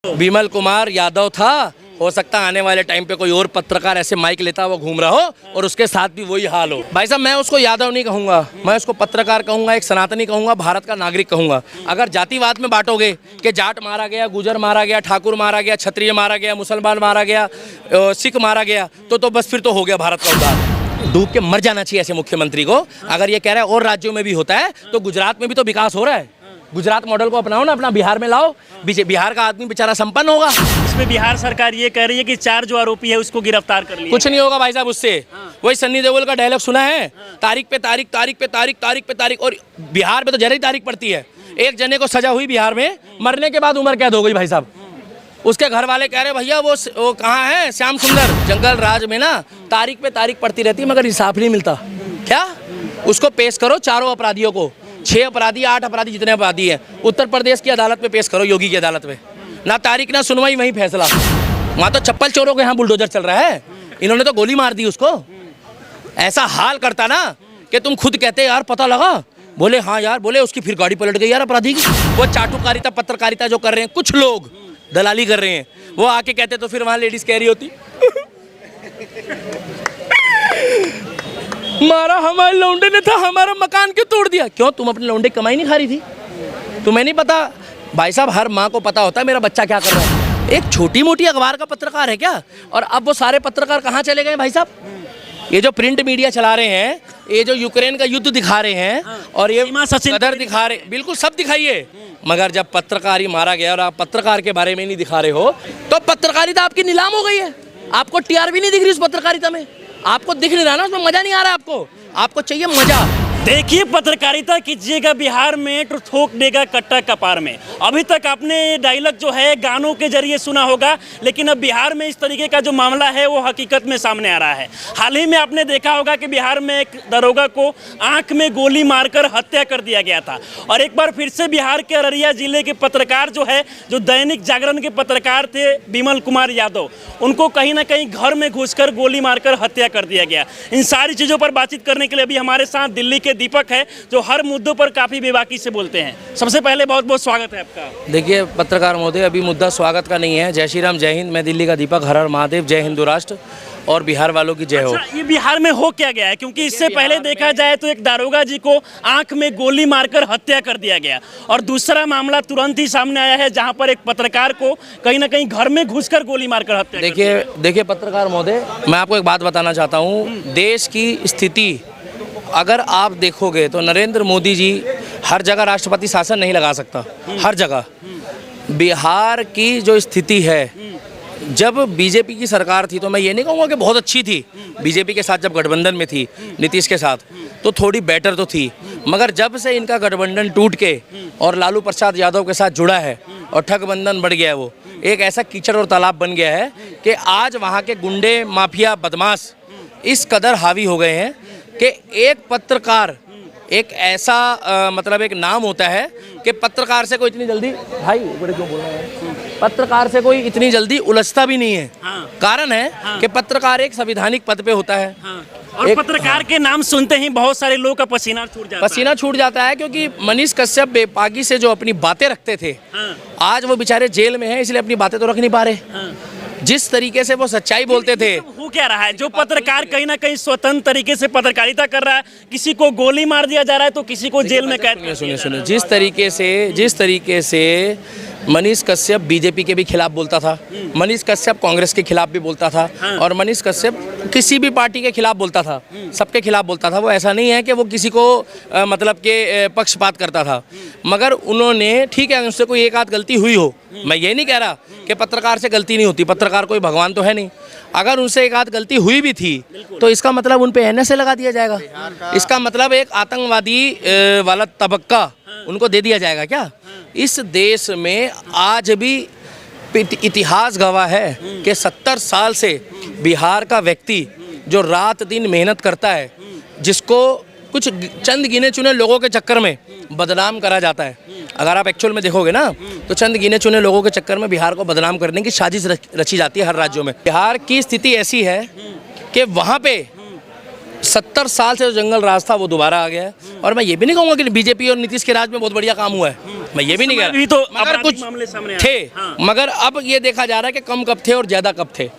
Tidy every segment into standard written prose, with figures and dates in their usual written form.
विमल कुमार यादव था। हो सकता है आने वाले टाइम पे कोई और पत्रकार ऐसे माइक लेता हुआ घूम रहा हो और उसके साथ भी वही हाल हो। भाई साहब, मैं उसको यादव नहीं कहूँगा, मैं उसको पत्रकार कहूँगा, एक सनातनी कहूँगा, भारत का नागरिक कहूँगा। अगर जातिवाद में बांटोगे कि जाट मारा गया, गुजर मारा गया, ठाकुर मारा गया, क्षत्रिय मारा गया, मुसलमान मारा गया, सिख मारा गया, तो बस फिर तो हो गया भारत का उद्धार। डूब के मर जाना चाहिए ऐसे मुख्यमंत्री को। अगर ये कह रहा है और राज्यों में भी होता है तो गुजरात में भी तो विकास हो रहा है। गुजरात मॉडल को अपनाओ ना, अपना बिहार में लाओ, बिहार का आदमी बेचारा संपन्न होगा। इसमें बिहार सरकार ये कह रही है कि 4 जो आरोपी है उसको गिरफ्तार कर लिया। कुछ नहीं होगा भाई साहब उससे। वही सन्नी देओल का डायलॉग सुना है, तारीख पे तारीख, तारीख पे तारीख, तारीख पे तारीख। और बिहार में तो जरा ही तारीख पड़ती है। एक जने को सजा हुई बिहार में, मरने के बाद उम्र कैद हो गई भाई साहब। उसके घर वाले कह रहे भैया वो कहाँ है श्याम सुंदर। जंगल राज में ना तारीख पे तारीख पड़ती रहती है मगर इंसाफ नहीं मिलता। क्या उसको पेश करो, चारों अपराधियों को, 6 अपराधी 8 अपराधी जितने अपराधी हैं, उत्तर प्रदेश की अदालत में पेश करो, योगी की अदालत में। ना तारीख ना सुनवाई, वहीं फैसला। वहाँ तो चप्पल चोरों के यहाँ बुलडोजर चल रहा है। इन्होंने तो गोली मार दी उसको। ऐसा हाल करता ना कि तुम खुद कहते यार पता लगा, बोले हाँ यार, बोले उसकी फिर गाड़ी पलट गई यार अपराधी की। वो चाटुकारिता पत्रकारिता जो कर रहे हैं कुछ लोग, दलाली कर रहे हैं, वो आके कहते तो फिर वहाँ लेडीज कह रही होती मारा हमारे लौंडे ने था, हमारा मकान क्यों तोड़ दिया। क्यों, तुम अपने लौंडे कमाई नहीं खा रही थी? तुम्हें नहीं पता? भाई साहब, हर माँ को पता होता है मेरा बच्चा क्या कर रहा है। एक छोटी मोटी अखबार का पत्रकार है क्या? और अब वो सारे पत्रकार कहाँ चले गए भाई साहब? ये जो प्रिंट मीडिया चला रहे हैं, ये जो यूक्रेन का युद्ध दिखा रहे हैं, और ये कदर दिखा रहे, बिल्कुल सब दिखाइए, मगर जब पत्रकार ही मारा गया और आप पत्रकार के बारे में नहीं दिखा रहे हो तो पत्रकारिता आपकी नीलाम हो गई है। आपको टीआरपी नहीं दिख रही उस पत्रकारिता में, आपको दिख नहीं रहा ना, उसमें मजा नहीं आ रहा आपको चाहिए मजा। देखिए, पत्रकारिता कीजिएगा बिहार में तो ठोक देगा कट्टा कपार में। अभी तक आपने डायलॉग जो है गानों के जरिए सुना होगा, लेकिन अब बिहार में इस तरीके का जो मामला है वो हकीकत में सामने आ रहा है। हाल ही में आपने देखा होगा कि बिहार में एक दरोगा को आंख में गोली मारकर हत्या कर दिया गया था। और एक बार फिर से बिहार के अररिया जिले के पत्रकार जो है, जो दैनिक जागरण के पत्रकार थे विमल कुमार यादव, उनको कहीं ना कहीं घर में घुसकर गोली मारकर हत्या कर दिया गया। इन सारी चीज़ों पर बातचीत करने के लिए अभी हमारे साथ दिल्ली के दीपक है, जो हर मुद्दों पर काफी बेबाकी से बोलते हैं। सबसे पहले बहुत बहुत स्वागत है आपका। देखिए पत्रकार महोदय, अभी मुद्दा स्वागत का नहीं है। जय श्री राम, जय हिंद। मैं दिल्ली का दीपक, हर हर महादेव, जय हिंदू राष्ट्र और बिहार वालों की जय हो। ये बिहार में हो क्या गया है? क्योंकि इससे पहले देखा जाए तो एक दारोगा जी को आंख में गोली मारकर हत्या कर दिया गया, और दूसरा मामला तुरंत ही सामने आया है जहां पर एक पत्रकार को कहीं ना कहीं घर में घुसकर गोली मारकर हत्या। देखिए पत्रकार महोदय, मैं आपको एक बात बताना चाहता हूँ। देश की स्थिति अगर आप देखोगे तो नरेंद्र मोदी जी हर जगह राष्ट्रपति शासन नहीं लगा सकता, हर जगह। बिहार की जो स्थिति है, जब बीजेपी की सरकार थी तो मैं ये नहीं कहूँगा कि बहुत अच्छी थी। बीजेपी के साथ जब गठबंधन में थी नीतीश के साथ, तो थोड़ी बेटर तो थी, मगर जब से इनका गठबंधन टूट के और लालू प्रसाद यादव के साथ जुड़ा है और ठगबंधन बढ़ गया है, वो एक ऐसा कीचड़ और तालाब बन गया है कि आज वहाँ के गुंडे, माफिया, बदमाश इस कदर हावी हो गए हैं कि एक पत्रकार, एक ऐसा मतलब एक नाम होता है कि पत्रकार से कोई इतनी जल्दी, भाई बड़े क्यों बोल रहे हैं, पत्रकार से कोई इतनी जल्दी उलझता भी नहीं है। कारण है कि पत्रकार एक संवैधानिक पद पे होता है। और पत्रकार के नाम सुनते ही बहुत सारे लोगों का पसीना छूट जाता है, क्योंकि मनीष कश्यप बेपागी से जो अपनी बातें रखते थे, आज वो बेचारे जेल में हैं, इसलिए अपनी बातें तो रख नहीं पा रहे। जिस तरीके से वो सच्चाई बोलते थे। हो क्या रहा है? जो पत्रकार कहीं ना कहीं स्वतंत्र तरीके से पत्रकारिता कर रहा है, किसी को गोली मार दिया जा रहा है तो किसी को जेल में कैद। सुनिए, जिस तरीके से मनीष कश्यप बीजेपी के भी खिलाफ बोलता था, मनीष कश्यप कांग्रेस के खिलाफ भी बोलता था, और मनीष कश्यप किसी भी पार्टी के खिलाफ बोलता था, सबके खिलाफ बोलता था। वो ऐसा नहीं है कि वो किसी को मतलब के पक्षपात करता था, मगर उन्होंने, ठीक है उनसे कोई एक आध गलती हुई हो, मैं ये नहीं कह रहा कि पत्रकार से गलती नहीं होती, पत्रकार कोई भगवान तो है नहीं। अगर उनसे एक आध गलती हुई भी थी तो इसका मतलब उन पे एनएसए लगा दिया जाएगा, इसका मतलब एक आतंकवादी वाला तबक्का उनको दे दिया जाएगा क्या? इस देश में आज भी इतिहास गवाह है कि 70 साल से बिहार का व्यक्ति जो रात दिन मेहनत करता है, जिसको कुछ चंद गिने चुने लोगों के चक्कर में बदनाम करा जाता है। अगर आप एक्चुअल में देखोगे ना तो चंद गिने चुने लोगों के चक्कर में बिहार को बदनाम करने की साजिश रची जाती है हर राज्यों में। बिहार की स्थिति ऐसी है कि वहाँ पे 70 साल से जो जंगल राज था वो दोबारा आ गया है। और मैं ये भी नहीं कहूँगा कि बीजेपी और नीतीश के राज में बहुत बढ़िया काम हुआ है, मैं ये भी नहीं कह रहा। भी तो मगर आपराधिक कुछ मामले सामने आए। थे, हाँ। मगर अब ये देखा जा रहा है कि कम कब थे और ज़्यादा कब थे।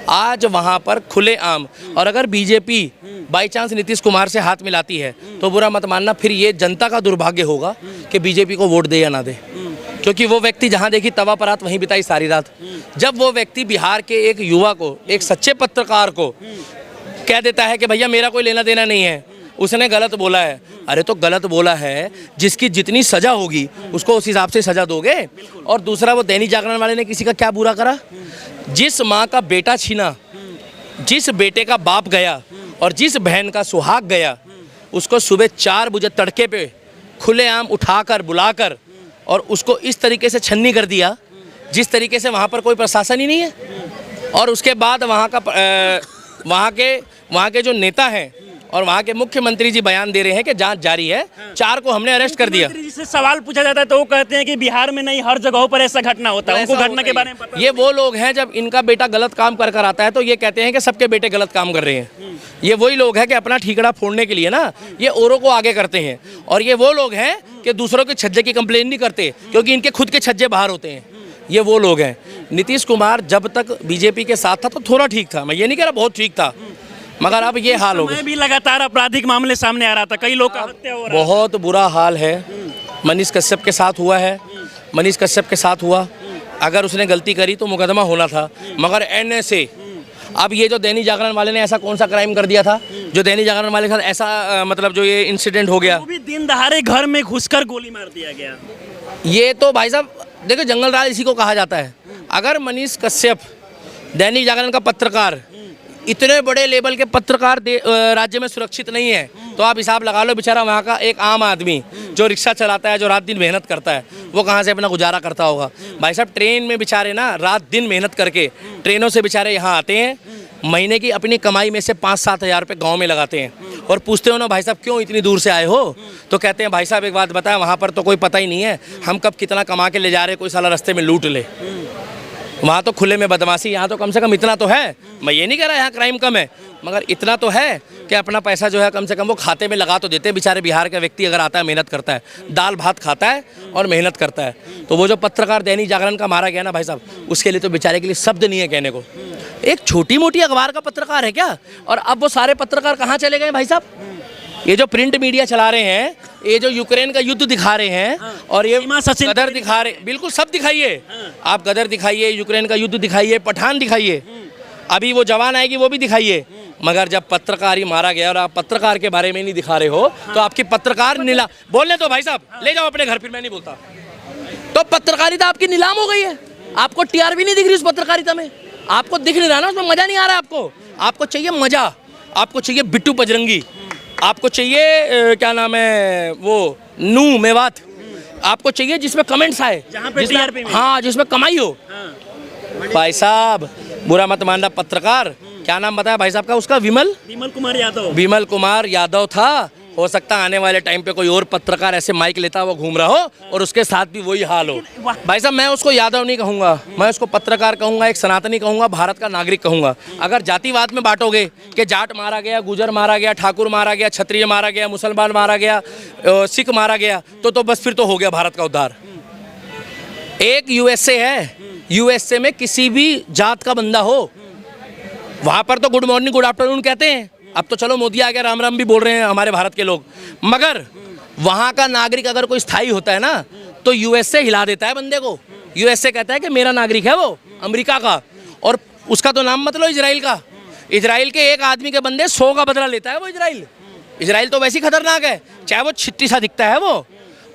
आज वहाँ पर खुले आम, और अगर BJP by chance Nitish Kumar से हाथ मिलाती है तो बुरा मत मानना, फिर ये जनता का दुर्भाग्य होगा कि बीजेपी को वोट दे या ना दे। क्योंकि वो व्यक्ति जहाँ देखी तवा पर रात वहीं बिताई सारी रात। जब वो व्यक्ति बिहार के एक युवा को, एक सच्चे पत्रकार को कह देता है कि भैया मेरा कोई लेना देना नहीं है, उसने गलत बोला है, अरे तो गलत बोला है, जिसकी जितनी सजा होगी उसको उस हिसाब से सजा दोगे। और दूसरा, वो दैनिक जागरण वाले ने किसी का क्या बुरा करा? जिस माँ का बेटा छीना, जिस बेटे का बाप गया और जिस बहन का सुहाग गया, उसको सुबह 4 बजे तड़के पे खुलेआम उठाकर बुलाकर और उसको इस तरीके से छन्नी कर दिया जिस तरीके से वहाँ पर कोई प्रशासन ही नहीं है। और उसके बाद वहाँ के जो नेता हैं और वहाँ के मुख्यमंत्री जी बयान दे रहे हैं कि जांच जारी है, 4 को हमने अरेस्ट कर दिया। मुख्यमंत्री जी से सवाल पूछा जाता है तो वो कहते हैं कि बिहार में नहीं, हर जगहों पर ऐसा घटना होता है, उनको घटना के बारे में पता ये वो लोग हैं, जब इनका बेटा गलत काम कर कर आता है तो ये कहते हैं कि सबके बेटे गलत काम कर रहे हैं। ये वही लोग हैं कि अपना ठीकड़ा फोड़ने के लिए ना ये औरों को आगे करते हैं। और ये वो लोग हैं कि दूसरों के छज्जे की कंप्लेन नहीं करते क्योंकि इनके खुद के छज्जे बाहर होते हैं। ये वो लोग हैं। नीतीश कुमार जब तक बीजेपी के साथ था तो थोड़ा ठीक था, मैं ये नहीं कह रहा बहुत ठीक था, मगर अब ये हाल हो गया। भी लगातार आपराधिक मामले सामने आ रहा था, कई लोग का हत्या हो रहा है। बहुत बुरा हाल है। मनीष कश्यप के साथ हुआ है, मनीष कश्यप के साथ हुआ, अगर उसने गलती करी तो मुकदमा होना था, मगर NSA। अब ये जो दैनिक जागरण वाले ने ऐसा कौन सा क्राइम कर दिया था जो दैनिक जागरण वाले के साथ ऐसा मतलब जो ये इंसिडेंट हो गया? वो भी दिन दहाड़े घर में घुसकर गोली मार दिया गया। ये तो भाई साहब देखो, जंगल राज इसी को कहा जाता है। अगर मनीष कश्यप दैनिक जागरण का पत्रकार, इतने बड़े लेवल के पत्रकार राज्य में सुरक्षित नहीं है तो आप हिसाब लगा लो बेचारा वहाँ का एक आम आदमी जो रिक्शा चलाता है, जो रात दिन मेहनत करता है, वो कहाँ से अपना गुजारा करता होगा। भाई साहब ट्रेन में बेचारे ना रात दिन मेहनत करके ट्रेनों से बेचारे यहाँ आते हैं, महीने की अपनी कमाई में से 5-7 हज़ार रुपये गाँव में लगाते हैं और पूछते हो ना भाई साहब क्यों इतनी दूर से आए हो, तो कहते हैं भाई साहब एक बात बताएं, वहाँ पर तो कोई पता ही नहीं है हम कब कितना कमा के ले जा रहे, कोई साला रास्ते में लूट ले। वहाँ तो खुले में बदमाशी, यहाँ तो कम से कम इतना तो है। मैं ये नहीं कह रहा यहाँ क्राइम कम है, मगर इतना तो है कि अपना पैसा जो है कम से कम वो खाते में लगा तो देते हैं। बेचारे बिहार का व्यक्ति अगर आता है, मेहनत करता है, दाल भात खाता है और मेहनत करता है, तो वो जो पत्रकार दैनिक जागरण का मारा गया ना भाई साहब, उसके लिए तो बेचारे के लिए शब्द नहीं है कहने को। एक छोटी मोटी अखबार का पत्रकार है क्या? और अब वो सारे पत्रकार कहाँ चले गए भाई साहब? ये जो प्रिंट मीडिया चला रहे हैं, ये जो यूक्रेन का युद्ध दिखा रहे हैं और ये गदर दिखा रहे, बिल्कुल सब दिखाइए आप, गदर दिखाइए, यूक्रेन का युद्ध दिखाइए, पठान दिखाइए, अभी वो जवान आएगी वो भी दिखाइए, मगर जब पत्रकार ही मारा गया और आप पत्रकार के बारे में नहीं दिखा रहे हो तो आपकी पत्रकार नीला बोलने तो भाई साहब ले जाओ अपने घर, फिर मैं नहीं बोलता। तो पत्रकारिता आपकी नीलाम हो गई है, आपको TRP नहीं दिख रही उस पत्रकारिता में, आपको दिख नहीं रहा ना, उसमें मजा नहीं आ रहा है। आपको चाहिए मजा, आपको चाहिए बिट्टू बजरंगी, आपको चाहिए क्या नाम है वो नू मेवात, आपको चाहिए जिसमें कमेंट्स आए, जिसमें कमाई हो। भाई साहब बुरा मत मानना, पत्रकार क्या नाम बताया भाई साहब का उसका? विमल कुमार यादव था। हो सकता है आने वाले टाइम पे कोई और पत्रकार ऐसे माइक लेता हुआ घूम रहा हो और उसके साथ भी वही हाल हो। भाई साहब मैं उसको यादव नहीं कहूँगा, मैं उसको पत्रकार कहूँगा, एक सनातनी कहूँगा, भारत का नागरिक कहूँगा। अगर जातिवाद में बांटोगे कि जाट मारा गया, गुजर मारा गया, ठाकुर मारा गया, क्षत्रिय मारा गया, मुसलमान मारा गया, सिख मारा गया, तो बस फिर तो हो गया भारत का उद्धार। एक USA है, USA में किसी भी जात का बंदा हो वहाँ पर तो गुड मॉर्निंग गुड आफ्टरनून कहते हैं। अब तो चलो मोदी आ गया, राम राम भी बोल रहे हैं हमारे भारत के लोग, मगर वहाँ का नागरिक अगर कोई स्थायी होता है ना तो USA हिला देता है बंदे को। USA कहता है कि मेरा नागरिक है वो अमेरिका का, और उसका तो नाम मत लो इजराइल का। इजराइल के एक आदमी के बंदे 100 का बदला लेता है वो इजराइल तो वैसे ही खतरनाक है, चाहे वो छिट्टी सा दिखता है वो,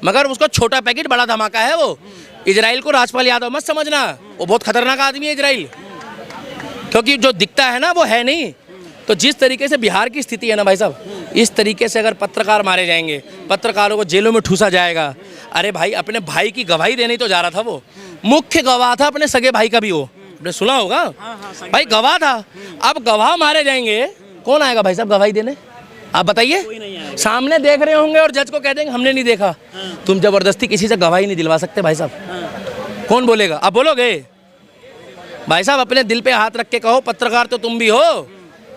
मगर उसको छोटा पैकेट बड़ा धमाका है वो। इजराइल को राजपाल यादव मत समझना, वो बहुत खतरनाक आदमी है इजराइल, क्योंकि जो दिखता है ना वो है नहीं। तो जिस तरीके से बिहार की स्थिति है ना भाई साहब, इस तरीके से अगर पत्रकार मारे जाएंगे, पत्रकारों को जेलों में ठूसा जाएगा। अरे भाई अपने भाई की गवाही देने तो जा रहा था वो, मुख्य गवाह था अपने सगे भाई का भी, वो आपने सुना होगा भाई, गवाह था। अब गवाह मारे जाएंगे, कौन आएगा भाई साहब गवाही देने? आप बताइए। सामने देख रहे होंगे और जज को कह देंगे हमने नहीं देखा। तुम जबरदस्ती किसी से गवाही नहीं दिलवा सकते भाई साहब। कौन बोलेगा? आप बोलोगे? भाई साहब अपने दिल पे हाथ रख के कहो, पत्रकार तो तुम भी हो,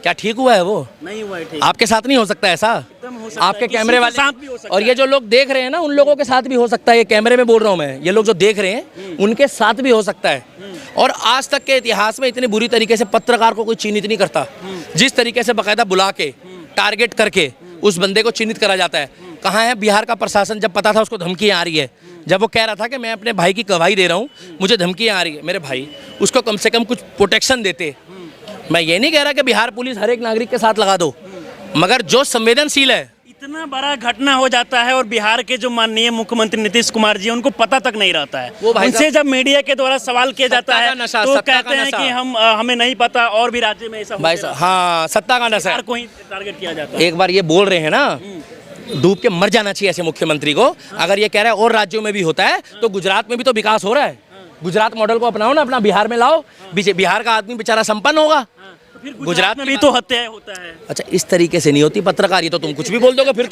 क्या ठीक हुआ है वो? नहीं हुआ है ठीक। आपके साथ नहीं हो सकता ऐसा? एकदम हो सकता आपके है, किसी कैमरे के वाले साथ भी हो सकता और ये जो लोग देख रहे हैं ना, उन लोगों के साथ भी हो सकता है। ये कैमरे में बोल रहा हूँ मैं, ये लोग जो देख रहे हैं उनके साथ भी हो सकता है। और आज तक के इतिहास में इतनी बुरी तरीके से पत्रकार को कोई चिन्हित नहीं करता, जिस तरीके से बाकायदा बुला के टारगेट करके उस बंदे को चिन्हित करा जाता है। कहाँ है बिहार का प्रशासन? जब पता था उसको धमकियाँ आ रही है, जब वो कह रहा था कि मैं अपने भाई की गवाही दे रहा हूँ, मुझे धमकियाँ आ रही है, मेरे भाई उसको कम से कम कुछ प्रोटेक्शन देते। मैं ये नहीं कह रहा कि बिहार पुलिस हर एक नागरिक के साथ लगा दो, मगर जो संवेदनशील है। इतना बड़ा घटना हो जाता है और बिहार के जो माननीय मुख्यमंत्री नीतीश कुमार जी, उनको पता तक नहीं रहता है। वो भाई उनसे जब मीडिया के द्वारा सवाल किया जाता है तो कहते हैं कि हमें नहीं पता, और भी राज्य में ऐसा भाई साहब, हाँ, सत्ता का नशा है। को ही टारगेट किया जाता है। एक बार ये बोल रहे हैं ना, डूब के मर जाना चाहिए ऐसे मुख्यमंत्री को। अगर ये कह रहा है और राज्यों में भी होता है, तो गुजरात में भी तो विकास हो रहा है। गुजरात मॉडल को अपनाओ ना, अपना बिहार में लाओ, बिहार का आदमी बेचारा संपन्न होगा। फिर गुजरात में भी तो हत्या होता है। अच्छा, इस तरीके से नहीं होती पत्रकार। ये तो तुम कुछ भी बोल दोगे, फिर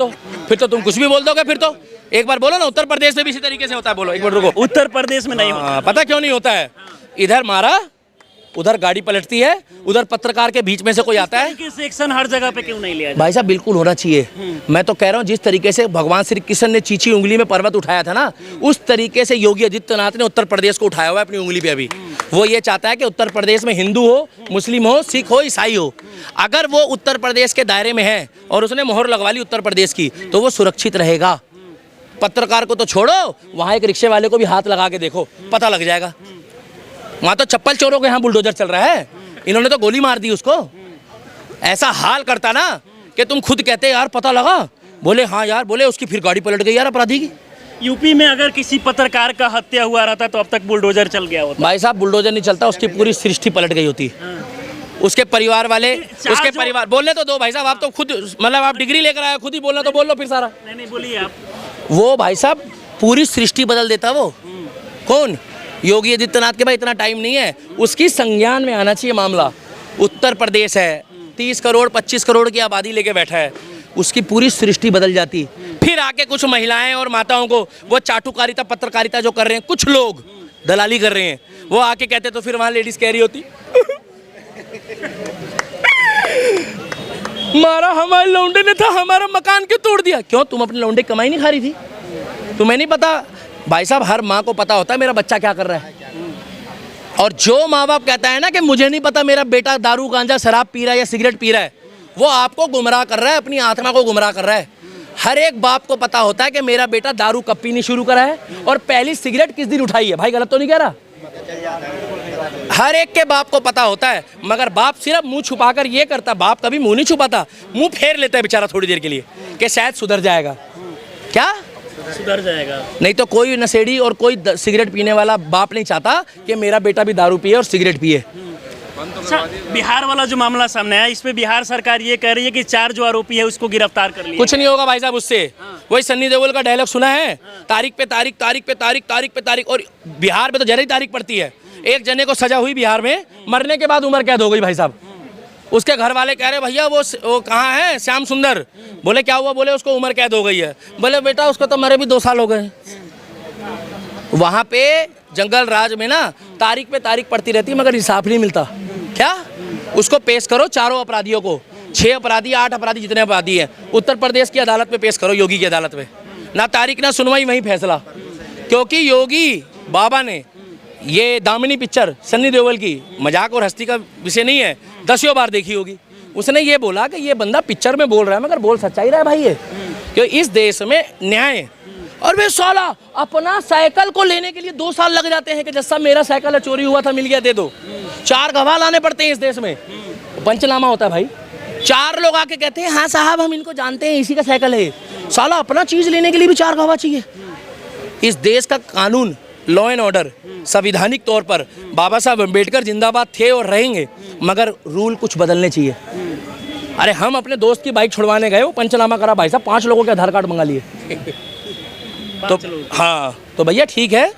तो तुम कुछ भी बोल दोगे। फिर तो एक बार बोलो ना, उत्तर प्रदेश में भी इसी तरीके से होता है। बोलो एक बार, रुको। उत्तर प्रदेश में नहीं होता। पता क्यों नहीं होता है? इधर मारा, उधर गाड़ी पलटती है, उधर पत्रकार के बीच में से कोई आता है। सेक्शन हर जगह पे क्यों नहीं लिया जाता? भाई साहब, बिल्कुल होना चाहिए। मैं तो कह रहा हूँ, जिस तरीके से भगवान श्री कृष्ण ने चीची उंगली में पर्वत उठाया था ना, उस तरीके से योगी आदित्यनाथ ने उत्तर प्रदेश को उठाया हुआ है अपनी उंगली पे। अभी वो ये चाहता है कि उत्तर प्रदेश में हिंदू हो, मुस्लिम हो, सिख हो, ईसाई हो, अगर वो उत्तर प्रदेश के दायरे में है और उसने मोहर लगवा ली उत्तर प्रदेश की, तो वो सुरक्षित रहेगा। पत्रकार को तो छोड़ो, वहाँ एक रिक्शे वाले को भी हाथ लगा के देखो, पता लग जाएगा। वहाँ तो चप्पल चोरों के यहाँ बुलडोजर चल रहा है, इन्होंने तो गोली मार दी उसको। ऐसा हाल करता ना कि तुम खुद कहते यार पता लगा, बोले हाँ यार, बोले उसकी फिर गाड़ी पलट गई यार अपराधी की। यूपी में अगर किसी पत्रकार का हत्या हुआ रहता तो अब तक बुलडोजर चल गया होता। भाई साहब, बुलडोजर नहीं चलता, उसकी पूरी सृष्टि पलट गई होती। उसके परिवार वाले, उसके परिवार, बोलने तो दो भाई साहब, आप तो खुद, मतलब आप डिग्री लेकर आए, खुद ही बोलना तो बोल लो फिर सारा। नहीं बोलिए आप। वो भाई साहब पूरी सृष्टि बदल देता। वो कौन? योगी आदित्यनाथ के। भाई इतना टाइम नहीं है, उसकी संज्ञान में आना चाहिए मामला। उत्तर प्रदेश है, 30 करोड़ 25 करोड़ की आबादी लेके बैठा है, उसकी पूरी सृष्टि बदल जाती। फिर आके कुछ महिलाएं और माताओं को वो चाटुकारिता, पत्रकारिता जो कर रहे हैं, कुछ लोग दलाली कर रहे हैं, वो आके कहते तो फिर वहां लेडीज कह रही होती मारा हमारे लौंडे ने था, हमारा मकान क्यों तोड़ दिया? क्यों? तुम अपने लौंडे की कमाई नहीं खा रही थी? तुम्हें नहीं पता? भाई साहब, हर माँ को पता होता है मेरा बच्चा क्या कर रहा है। और जो माँ बाप कहता है ना कि मुझे नहीं पता मेरा बेटा दारू गांजा शराब पी रहा है या सिगरेट पी रहा है, वो आपको गुमराह कर रहा है, अपनी आत्मा को गुमराह कर रहा है। हर एक बाप को पता होता है कि मेरा बेटा दारू कब पीनी शुरू करा है और पहली सिगरेट किस दिन उठाई है। भाई गलत तो नहीं कह रहा? हर एक के बाप को पता होता है, मगर बाप सिर्फ मुंह छुपाकर ये करता। बाप कभी मुंह नहीं छुपाता, मुंह फेर लेता है बेचारा थोड़ी देर के लिए कि शायद सुधर जाएगा। क्या सुधर जाएगा? नहीं तो कोई नशेड़ी और कोई सिगरेट पीने वाला बाप नहीं चाहता कि मेरा बेटा भी दारू पिए और सिगरेट पिए। अच्छा, बिहार वाला जो मामला सामने आया, इस पे बिहार सरकार ये कह रही है कि 4 जो आरोपी है उसको गिरफ्तार कर लिया। कुछ नहीं होगा भाई साहब उससे। वही सन्नी देओल का डायलॉग सुना है, तारीख पे तारीख, तारीख पे तारीख, तारीख पे तारीख। और बिहार में तो जरा ही तारीख पड़ती है। एक जने को सजा हुई बिहार में, मरने के बाद उम्र कैद हो गई भाई साहब। उसके घर वाले कह रहे भैया वो कहाँ है श्याम सुंदर? बोले क्या हुआ? बोले उसको उम्र कैद हो गई है। बोले बेटा उसको तो मरे भी 2 साल हो गए। वहाँ पे जंगल राज में ना तारीख पे तारीख पड़ती रहती है, मगर इंसाफ नहीं मिलता। क्या? उसको पेश करो चारों अपराधियों को, 6 अपराधी 8 अपराधी जितने अपराधी हैं, उत्तर प्रदेश की अदालत में पेश करो, योगी की अदालत में। ना तारीख ना सुनवाई, वहीं फैसला। क्योंकि योगी बाबा ने ये दामिनी पिक्चर सन्नी देओल की, मजाक और हस्ती का विषय नहीं है, 10 बार देखी होगी। उसने ये बोला कि ये बंदा पिक्चर में बोल रहा है मगर बोल सच्चाई रहा है भाई ये, क्योंकि इस देश में न्याय। और वे साला अपना साइकिल को लेने के लिए 2 साल लग जाते हैं कि जैसा मेरा साइकिल है, चोरी हुआ था, मिल गया, दे दो। 4 गवाह लाने पड़ते हैं इस देश में, पंचनामा होता है भाई। 4 लोग आके कहते हैं हाँ साहब हम इनको जानते हैं, इसी का साइकिल है। साला अपना चीज लेने के लिए भी 4 गवाह चाहिए। इस देश का कानून, लॉ एंड ऑर्डर संवैधानिक तौर पर बाबा साहब अम्बेडकर जिंदाबाद थे और रहेंगे, मगर रूल कुछ बदलने चाहिए। अरे हम अपने दोस्त की बाइक छुड़वाने गए, वो पंचनामा करा भाई साहब, 5 लोगों के आधार कार्ड मंगा लिए। तो हाँ, तो भैया ठीक है,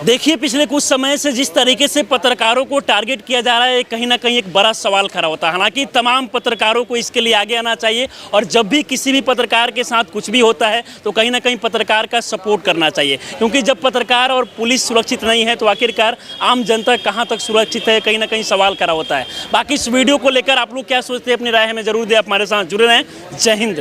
देखिए, पिछले कुछ समय से जिस तरीके से पत्रकारों को टारगेट किया जा रहा है, कहीं ना कहीं एक बड़ा सवाल खड़ा होता है। हालांकि तमाम पत्रकारों को इसके लिए आगे आना चाहिए और जब भी किसी भी पत्रकार के साथ कुछ भी होता है तो कहीं ना कहीं पत्रकार का सपोर्ट करना चाहिए, क्योंकि जब पत्रकार और पुलिस सुरक्षित नहीं है तो आखिरकार आम जनता कहाँ तक सुरक्षित है, कहीं ना कहीं सवाल खड़ा होता है। बाकी इस वीडियो को लेकर आप लोग क्या सोचते हैं, अपनी राय हमें जरूर दें। आप हमारे साथ जुड़े रहें। जय हिंद।